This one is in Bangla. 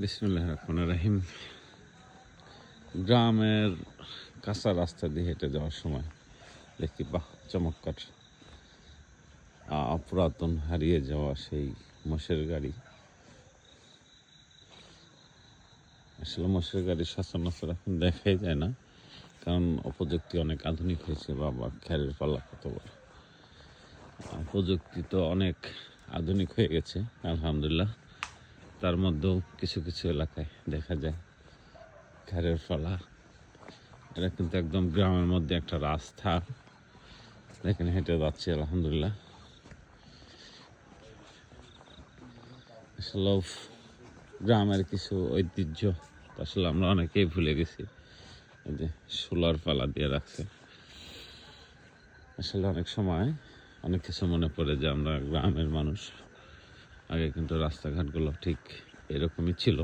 বিসমিল্লাহির রহমানির রহিম। গ্রামের কাঁচা রাস্তা দিয়ে হেঁটে যাওয়ার সময় দেখি বাহ, চমৎকার পুরাতন হারিয়ে যাওয়া সেই মোষের গাড়ি। আসলে মোষের গাড়ি সচরাচর এখন দেখাই যায় না, কারণ প্রযুক্তি অনেক আধুনিক হয়েছে। বাবা, খ্যারের পাল্লা কত বড়! প্রযুক্তি তো অনেক আধুনিক হয়ে গেছে আলহামদুলিল্লাহ। তার মধ্যেও কিছু কিছু এলাকায় দেখা যায় খ্যারের পালা। এটা কিন্তু একদম গ্রামের মধ্যে একটা রাস্তা, এখানে হেঁটে যাচ্ছে আলহামদুলিল্লাহ। আসলে গ্রামের কিছু ঐতিহ্য আসলে আমরা অনেকেই ভুলে গেছি। এই যে সোলার পালা দিয়ে রাখছে, আসলে অনেক সময় অনেক কিছু মনে পড়ে যে আমরা গ্রামের মানুষ। আগে কিন্তু রাস্তাঘাটগুলো ঠিক এরকমই ছিল।